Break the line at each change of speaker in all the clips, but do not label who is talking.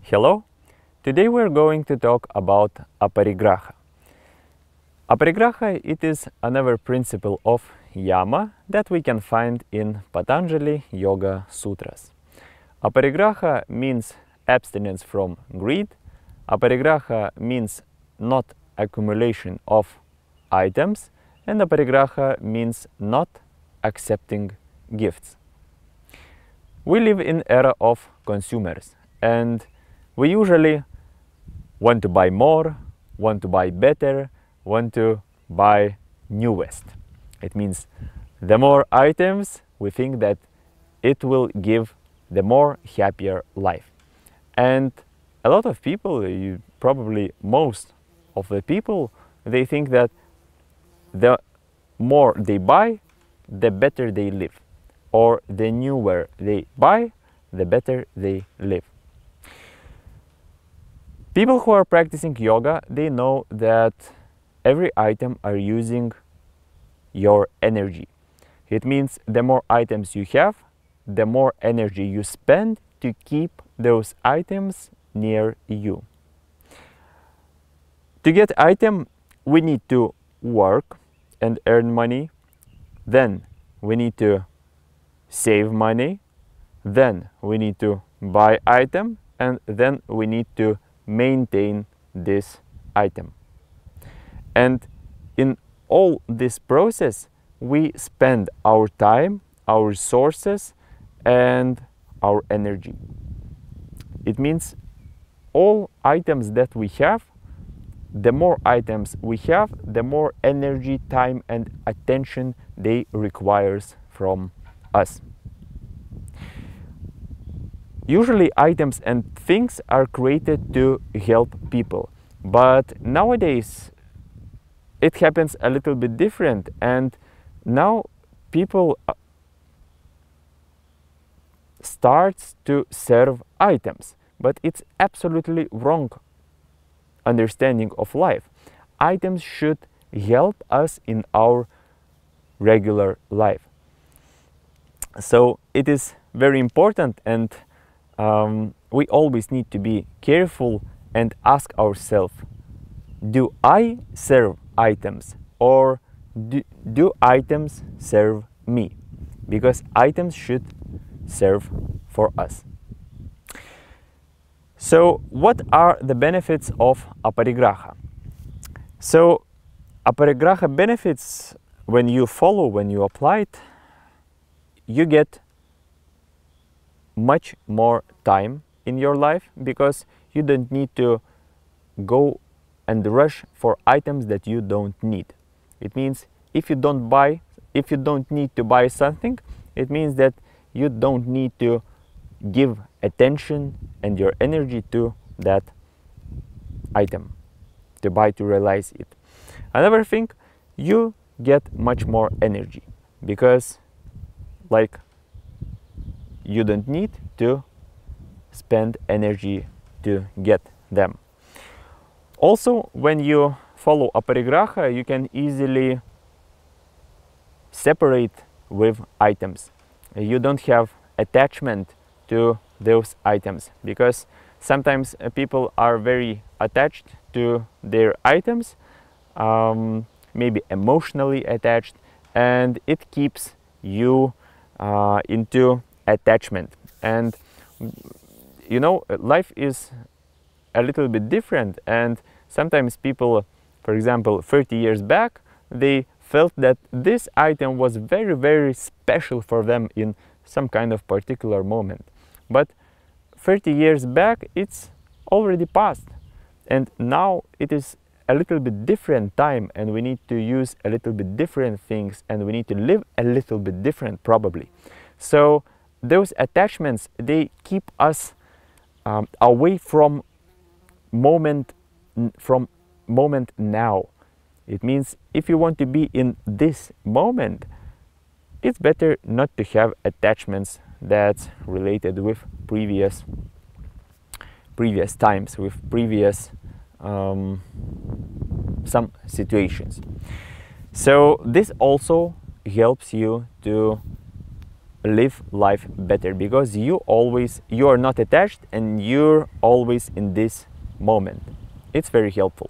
Hello, today we're going to talk about Aparigraha. Aparigraha, it is another principle of Yama that we can find in Patanjali Yoga Sutras. Aparigraha means abstinence from greed. Aparigraha means not accumulation of items, and Aparigraha means not accepting gifts. We live in era of consumers, and we usually want to buy more, want to buy better, want to buy newest. It means the more items, we think that it will give the more happier life. And a lot of people, probably most of the people, they think that the more they buy, the better they live. Or the newer they buy, the better they live. People who are practicing yoga, they know that every item are using your energy. It means the more items you have, the more energy you spend to keep those items near you. To get item, we need to work and earn money. Then we need to save money. Then we need to buy item, and then we need to maintain this item. And in all this process, we spend our time, our resources, and our energy. It means all items that we have, the more items we have, the more energy, time, and attention they requires from us. Usually items and things are created to help people, but nowadays it happens a little bit different, and now people starts to serve items, but it's absolutely wrong understanding of life. Items should help us in our regular life. So it is very important, and we always need to be careful and ask ourselves, do I serve items, or do items serve me? Because items should serve for us. So what are the benefits of Aparigraha? So Aparigraha benefits, when you follow, when you apply it, you get much more time in your life, because you don't need to go and rush for items that you don't need. It means if you don't need to buy something, it means that you don't need to give attention and your energy to that item, to buy, to realize it. Another thing, you get much more energy, because like you don't need to spend energy to get them. Also, when you follow Aparigraha, you can easily separate with items. You don't have attachment to those items, because sometimes people are very attached to their items, maybe emotionally attached, and it keeps you into attachment. And you know, life is a little bit different, and sometimes people, for example, 30 years back, they felt that this item was very, very special for them in some kind of particular moment. But 30 years back, it's already past, and now it is a little bit different time, and we need to use a little bit different things, and we need to live a little bit different probably. So those attachments, they keep us away from moment now. It means if you want to be in this moment, it's better not to have attachments that's related with previous times, with previous some situations. So this also helps you to live life better, because you are not attached and you're always in this moment. It's very helpful.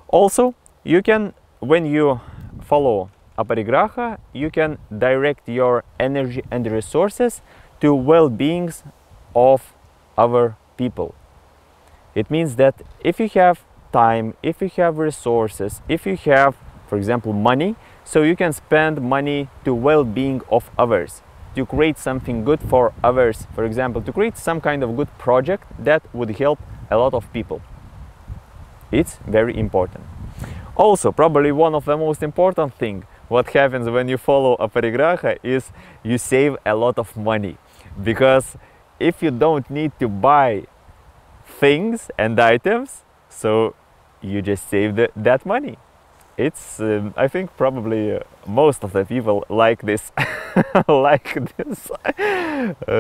Also, you can, when you follow Aparigraha, you can direct your energy and resources to well-beings of other people. It means that if you have time, if you have resources, if you have, for example, money, so you can spend money to well-being of others, to create something good for others, for example, to create some kind of good project that would help a lot of people. It's very important. Also, probably one of the most important things what happens when you follow Aparigraha is you save a lot of money, because if you don't need to buy things and items, so you just save that money. It's I think probably most of the people like this like this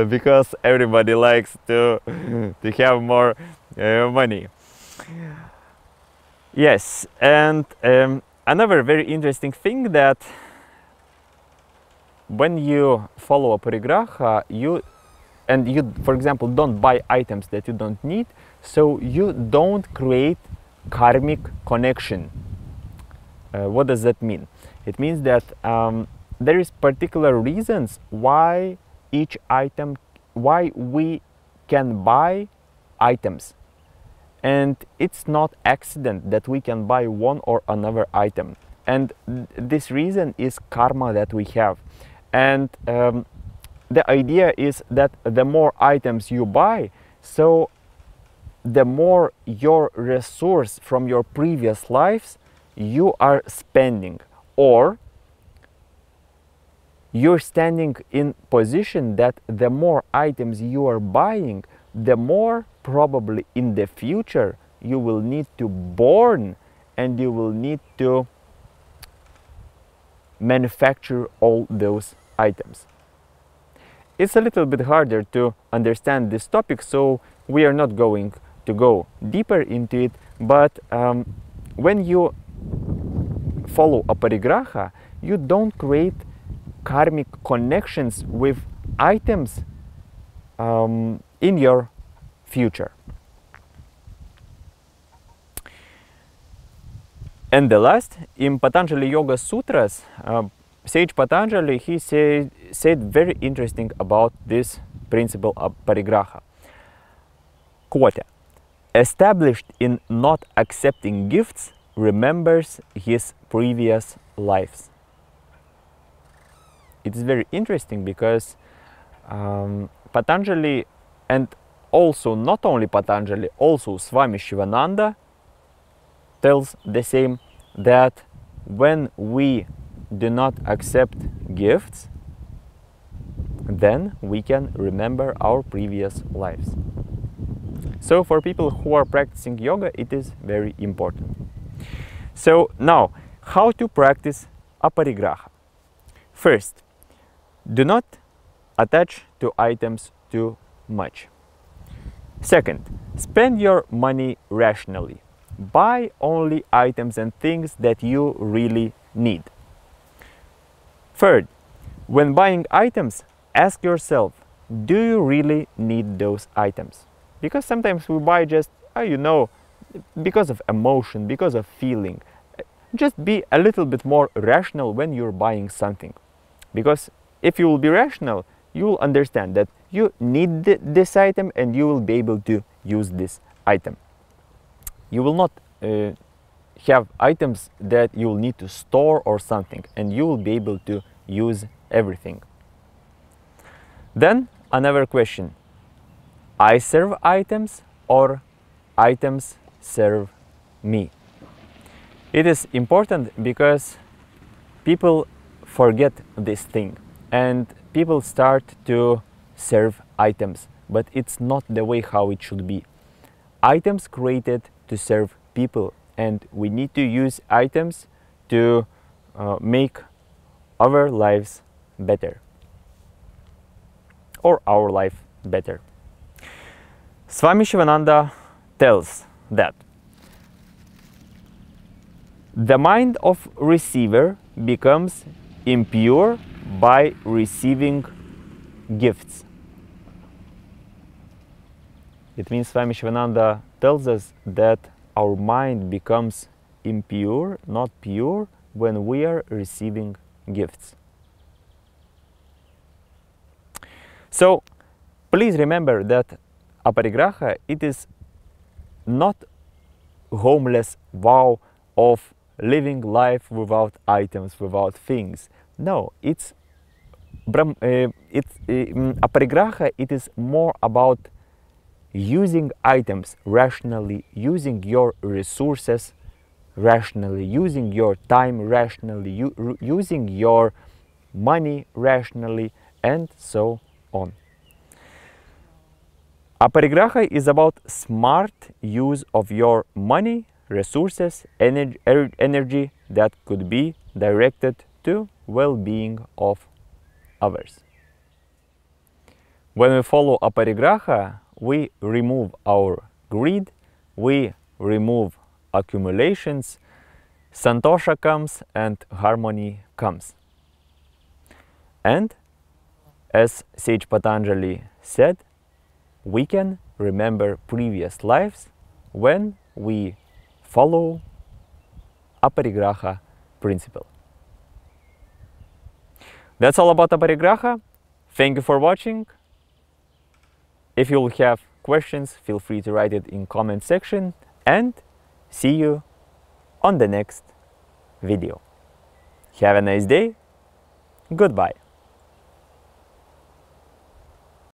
because everybody likes to have more money. Yes, and another very interesting thing, that when you follow Aparigraha, you, for example, don't buy items that you don't need, so you don't create karmic connection. What does that mean? It means that there is particular reasons why we can buy items. And it's not accident that we can buy one or another item. And this reason is karma that we have. And the idea is that the more items you buy, so the more your resource from your previous lives you are spending, or you're standing in position that the more items you are buying, the more probably in the future you will need to born and you will need to manufacture all those items. It's a little bit harder to understand this topic, so we are not going to go deeper into it, but when you follow Aparigraha, you don't create karmic connections with items in your future. And the last, in Patanjali Yoga Sutras, Sage Patanjali, he said very interesting about this principle of Aparigraha. Quote, "Established in not accepting gifts, remembers his previous lives." It's very interesting because Patanjali, and also not only Patanjali, also Swami Sivananda tells the same, that when we do not accept gifts, then we can remember our previous lives. So for people who are practicing yoga, it is very important. So now, how to practice Aparigraha? First, do not attach to items too much. Second, spend your money rationally. Buy only items and things that you really need. Third, when buying items, ask yourself, do you really need those items? Because sometimes we buy just, because of emotion, because of feeling. Just be a little bit more rational when you're buying something. Because if you will be rational, you will understand that you need this item and you will be able to use this item. You will not have items that you will need to store or something, and you will be able to use everything. Then another question: I serve items or items serve me? It is important because people forget this thing and people start to serve items, but it's not the way how it should be. Items created to serve people, and we need to use items to make our lives better, or our life better. Swami Sivananda tells that the mind of receiver becomes impure by receiving gifts. It means Swami Sivananda tells us that our mind becomes impure, not pure, when we are receiving gifts. So please remember that Aparigraha, it is not homeless vow of living life without items, without things. No, Aparigraha, it is more about using items rationally, using your resources rationally, using your time rationally, using your money rationally, and so on. Aparigraha is about smart use of your money, resources, energy that could be directed to well-being of others. When we follow Aparigraha, we remove our greed, we remove accumulations, santosha comes and harmony comes. And as sage Patanjali said, we can remember previous lives when we follow Aparigraha principle. That's all about Aparigraha. Thank you for watching. If you will have questions, feel free to write it in comment section, and see you on the next video. Have a nice day. Goodbye.